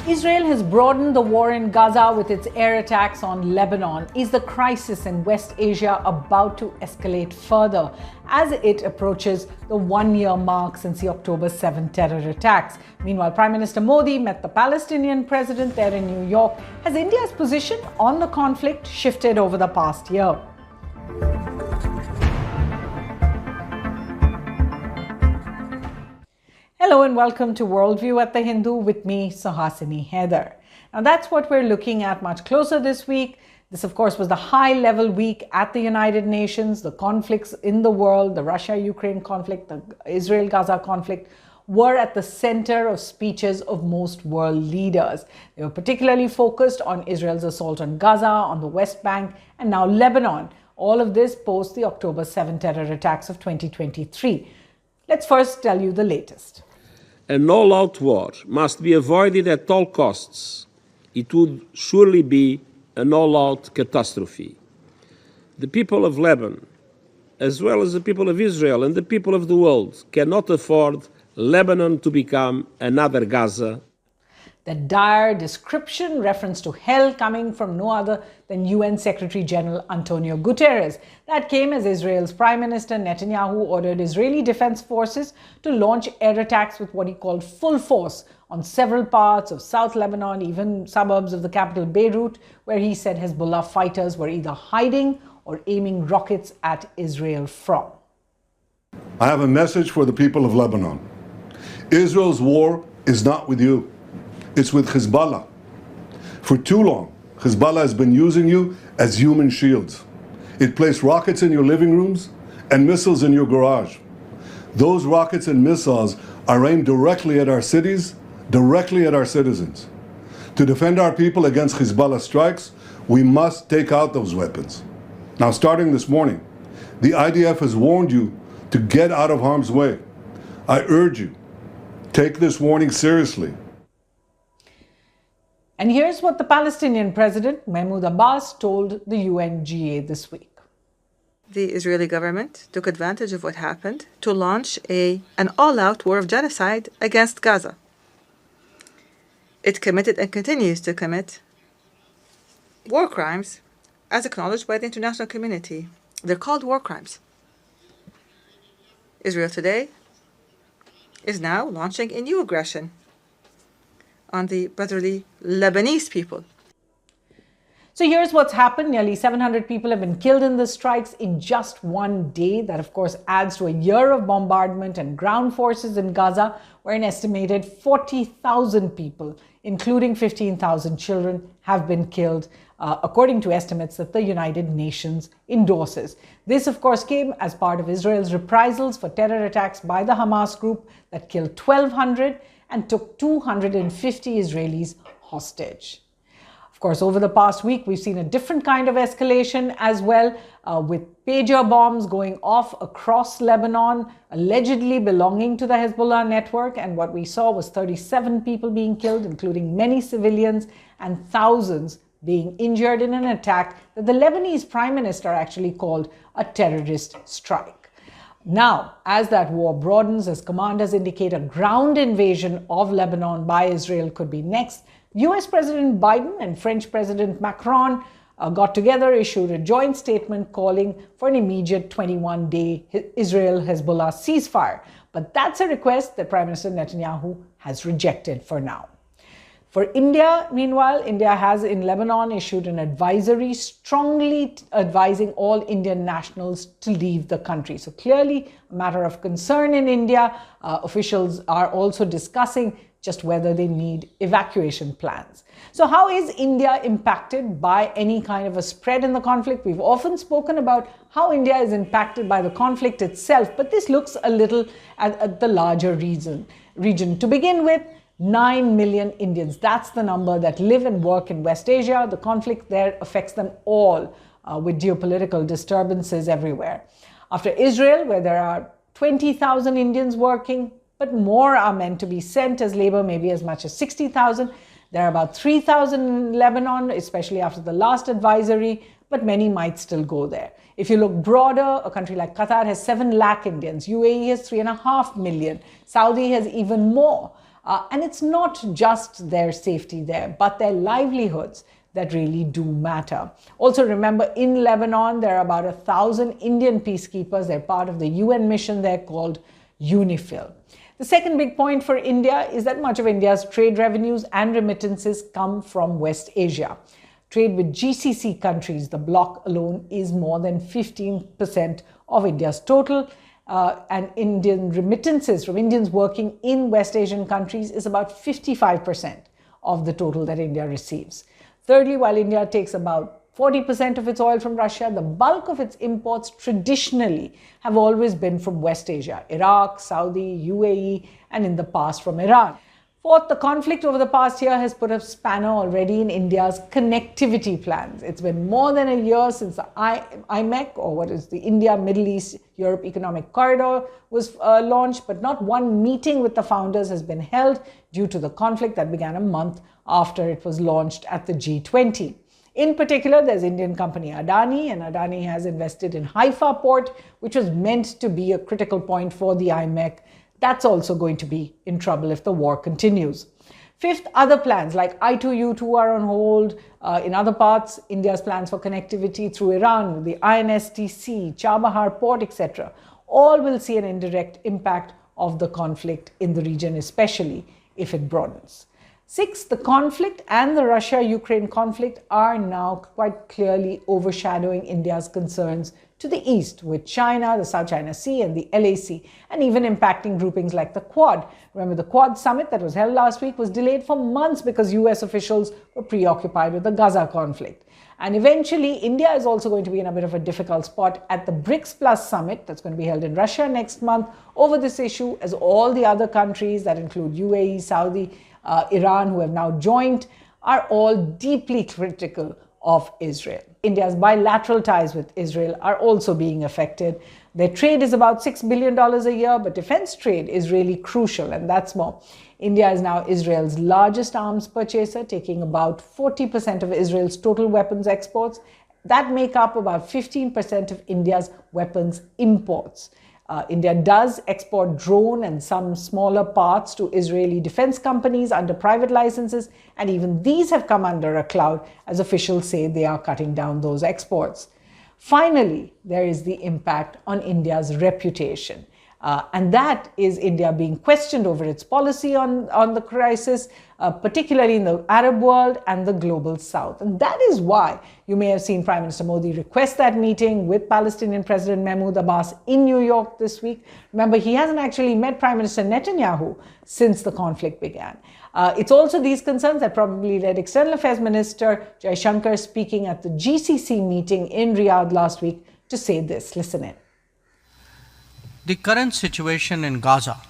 Israel has broadened the war in Gaza with its air attacks on Lebanon. Is the crisis in West Asia about to escalate further as it approaches the one-year mark since the October 7 terror attacks? Meanwhile, Prime Minister Modi met the Palestinian President there in New York. Has India's position on the conflict shifted over the past year? Hello and welcome to Worldview at the Hindu with me, Suhasini, Haidar. Now that's what we're looking at much closer this week. This, of course, was the high-level week at the United Nations. The conflicts in the world, the Russia-Ukraine conflict, the Israel-Gaza conflict, were at the center of speeches of most world leaders. They were particularly focused on Israel's assault on Gaza, on the West Bank, and now Lebanon. All of this post the October 7 terror attacks of 2023. Let's first tell you the latest. An all-out war must be avoided at all costs. It would surely be an all-out catastrophe. The people of Lebanon, as well as the people of Israel and the people of the world, cannot afford Lebanon to become another Gaza. The dire description, reference to hell coming from no other than UN Secretary General Antonio Guterres. That came as Israel's Prime Minister Netanyahu ordered Israeli defense forces to launch air attacks with what he called full force on several parts of South Lebanon, even suburbs of the capital Beirut, where he said Hezbollah fighters were either hiding or aiming rockets at Israel from. I have a message for the people of Lebanon. Israel's war is not with you. It's with Hezbollah. For too long, Hezbollah has been using you as human shields. It placed rockets in your living rooms and missiles in your garage. Those rockets and missiles are aimed directly at our cities, directly at our citizens. To defend our people against Hezbollah strikes, we must take out those weapons. Now, starting this morning, the IDF has warned you to get out of harm's way. I urge you, take this warning seriously. And here's what the Palestinian President, Mahmoud Abbas, told the UNGA this week. The Israeli government took advantage of what happened to launch an all-out war of genocide against Gaza. It committed and continues to commit war crimes as acknowledged by the international community. They're called war crimes. Israel today is now launching a new aggression on the brotherly Lebanese people. So here's what's happened. Nearly 700 people have been killed in the strikes in just one day. That, of course, adds to a year of bombardment and ground forces in Gaza, where an estimated 40,000 people, including 15,000 children, have been killed, according to estimates that the United Nations endorses. This, of course, came as part of Israel's reprisals for terror attacks by the Hamas group that killed 1,200 and took 250 Israelis hostage. Of course, over the past week, we've seen a different kind of escalation as well, with pager bombs going off across Lebanon, allegedly belonging to the Hezbollah network. And what we saw was 37 people being killed, including many civilians, and thousands being injured in an attack that the Lebanese Prime Minister actually called a terrorist strike. Now, as that war broadens, as commanders indicate a ground invasion of Lebanon by Israel could be next, US President Biden and French President Macron got together, issued a joint statement calling for an immediate 21-day Israel-Hezbollah ceasefire. But that's a request that Prime Minister Netanyahu has rejected for now. For India, meanwhile, India has in Lebanon issued an advisory strongly advising all Indian nationals to leave the country. So clearly a matter of concern in India. Officials are also discussing just whether they need evacuation plans. So how is India impacted by any kind of a spread in the conflict? We've often spoken about how India is impacted by the conflict itself, but this looks a little at the larger region. To begin with, 9 million Indians. That's the number that live and work in West Asia. The conflict there affects them all with geopolitical disturbances everywhere. After Israel, where there are 20,000 Indians working, but more are meant to be sent as labor, maybe as much as 60,000. There are about 3,000 in Lebanon, especially after the last advisory, but many might still go there. If you look broader, a country like Qatar has 7 lakh Indians. UAE has 3.5 million. Saudi has even more. And it's not just their safety there, but their livelihoods that really do matter. Also remember, in Lebanon, there are about 1,000 Indian peacekeepers. They're part of the UN mission there called UNIFIL. The second big point for India is that much of India's trade revenues and remittances come from West Asia. Trade with GCC countries, the bloc alone, is more than 15% of India's total. And Indian remittances from Indians working in West Asian countries is about 55% of the total that India receives. Thirdly, while India takes about 40% of its oil from Russia, the bulk of its imports traditionally have always been from West Asia, Iraq, Saudi, UAE, and in the past from Iran. Fourth, the conflict over the past year has put a spanner already in India's connectivity plans. It's been more than a year since the IMEC, or what is the India, Middle East, Europe Economic Corridor, was launched, but not one meeting with the founders has been held due to the conflict that began a month after it was launched at the G20. In particular, there's Indian company Adani, and Adani has invested in Haifa port, which was meant to be a critical point for the IMEC. That's also going to be in trouble if the war continues. Fifth, other plans like I2U2 are on hold. In other parts, India's plans for connectivity through Iran, the INSTC, Chabahar port, etc., all will see an indirect impact of the conflict in the region, especially if it broadens. Sixth, the conflict and the Russia-Ukraine conflict are now quite clearly overshadowing India's concerns to the east, with China, the South China Sea, and the LAC, and even impacting groupings like the Quad. Remember, the Quad summit that was held last week was delayed for months because US officials were preoccupied with the Gaza conflict. And eventually, India is also going to be in a bit of a difficult spot at the BRICS Plus summit that's going to be held in Russia next month over this issue, as all the other countries that include UAE, Saudi, Iran, who have now joined, are all deeply critical of Israel. India's bilateral ties with Israel are also being affected. Their trade is about $6 billion a year, but defense trade is really crucial, and that's more. India is now Israel's largest arms purchaser, taking about 40% of Israel's total weapons exports. That make up about 15% of India's weapons imports. India does export drone and some smaller parts to Israeli defense companies under private licenses, and even these have come under a cloud as officials say they are cutting down those exports. Finally, there is the impact on India's reputation. And that is India being questioned over its policy on the crisis, particularly in the Arab world and the global south. And that is why you may have seen Prime Minister Modi request that meeting with Palestinian President Mahmoud Abbas in New York this week. Remember, he hasn't actually met Prime Minister Netanyahu since the conflict began. It's also these concerns that probably led External Affairs Minister Jaishankar speaking at the GCC meeting in Riyadh last week to say this. Listen in. The current situation in Gaza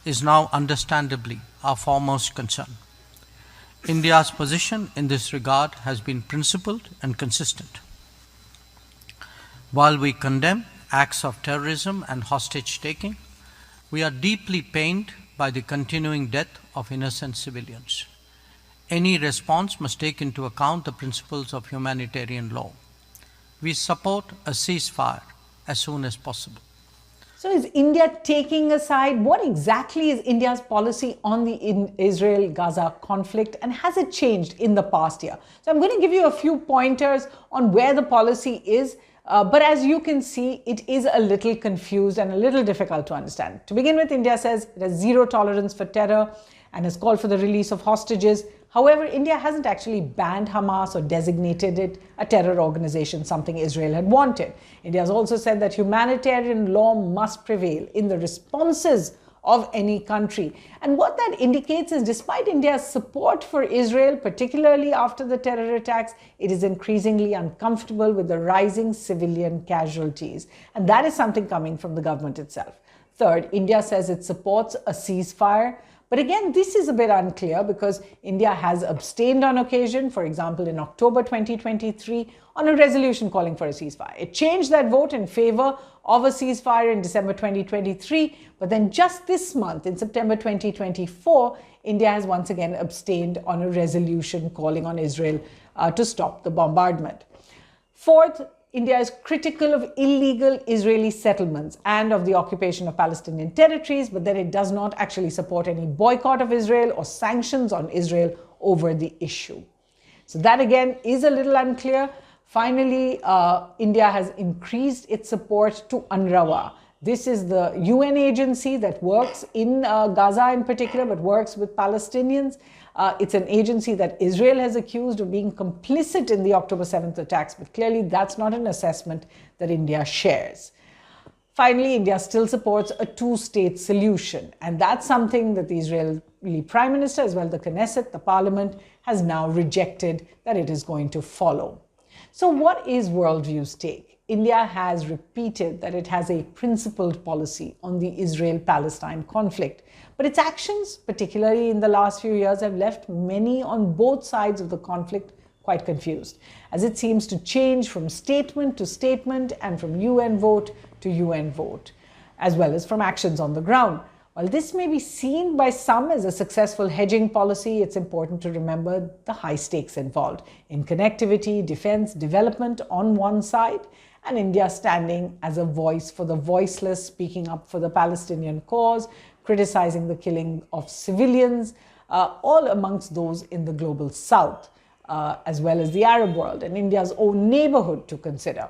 is now understandably our foremost concern. India's position in this regard has been principled and consistent. While we condemn acts of terrorism and hostage-taking, we are deeply pained by the continuing death of innocent civilians. Any response must take into account the principles of humanitarian law. We support a ceasefire as soon as possible. So is India taking a side? What exactly is India's policy on the Israel-Gaza conflict, and has it changed in the past year? So I'm going to give you a few pointers on where the policy is, but as you can see, it is a little confused and a little difficult to understand. To begin with, India says it has zero tolerance for terror and has called for the release of hostages. However, India hasn't actually banned Hamas or designated it a terror organization, something Israel had wanted. India has also said that humanitarian law must prevail in the responses of any country. And what that indicates is, despite India's support for Israel, particularly after the terror attacks, it is increasingly uncomfortable with the rising civilian casualties. And that is something coming from the government itself. Third, India says it supports a ceasefire. But again, this is a bit unclear because India has abstained on occasion, for example, in October 2023, on a resolution calling for a ceasefire. It changed that vote in favor of a ceasefire in December 2023, but then just this month, in September 2024, India has once again abstained on a resolution calling on Israel to stop the bombardment. Fourth, India is critical of illegal Israeli settlements and of the occupation of Palestinian territories, but then it does not actually support any boycott of Israel or sanctions on Israel over the issue. So that again is a little unclear. Finally, India has increased its support to UNRWA. This is the UN agency that works in Gaza in particular, but works with Palestinians. It's an agency that Israel has accused of being complicit in the October 7th attacks, but clearly that's not an assessment that India shares. Finally, India still supports a two-state solution, and that's something that the Israeli Prime Minister, as well as the Knesset, the parliament, has now rejected that it is going to follow. So what is Worldview's take? India has repeated that it has a principled policy on the Israel-Palestine conflict, but its actions, particularly in the last few years, have left many on both sides of the conflict quite confused, as it seems to change from statement to statement and from UN vote to UN vote, as well as from actions on the ground. While this may be seen by some as a successful hedging policy, it's important to remember the high stakes involved in connectivity, defense, development on one side, and India standing as a voice for the voiceless, speaking up for the Palestinian cause, criticizing the killing of civilians, all amongst those in the global south, as well as the Arab world and India's own neighborhood to consider.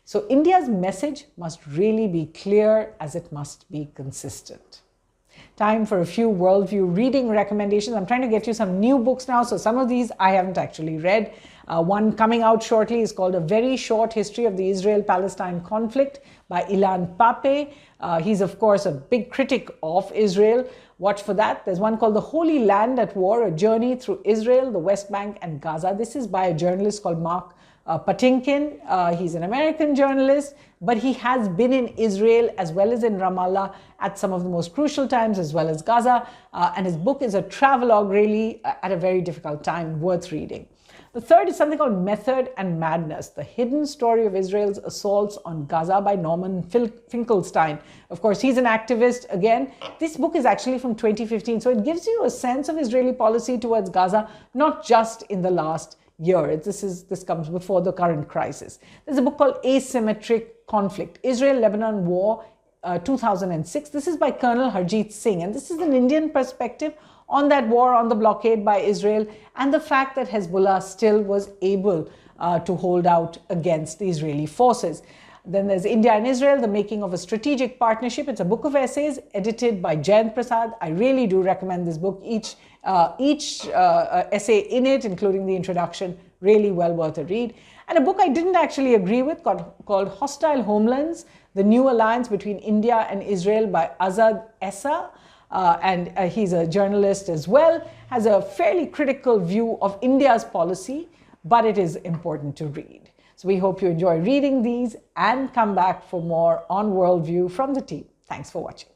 So India's message must really be clear, as it must be consistent. Time for a few Worldview reading recommendations. I'm trying to get you some new books now, so some of these I haven't actually read. One coming out shortly is called A Very Short History of the Israel-Palestine Conflict by Ilan Pape. He's, of course, a big critic of Israel. Watch for that. There's one called The Holy Land at War, A Journey Through Israel, the West Bank and Gaza. This is by a journalist called Mark Patinkin. He's an American journalist, but he has been in Israel as well as in Ramallah at some of the most crucial times, as well as Gaza. And his book is a travelogue, really, at a very difficult time, worth reading. The third is something called Method and Madness, the hidden story of Israel's assaults on Gaza by Norman Finkelstein. Of course, he's an activist. Again, this book is actually from 2015, so it gives you a sense of Israeli policy towards Gaza, not just in the last year. This comes before the current crisis. There's a book called Asymmetric Conflict, Israel-Lebanon War, 2006. This is by Colonel Harjeet Singh, and this is an Indian perspective on that war, on the blockade by Israel, and the fact that Hezbollah still was able to hold out against the Israeli forces. Then there's India and Israel, the Making of a Strategic Partnership. It's a book of essays edited by Jayant Prasad. I really do recommend this book. Each essay in it, including the introduction, really well worth a read. And a book I didn't actually agree with called Hostile Homelands, The New Alliance Between India and Israel by Azad Essa. He's a journalist as well, has a fairly critical view of India's policy, but it is important to read. So we hope you enjoy reading these and come back for more on Worldview from the team. Thanks for watching.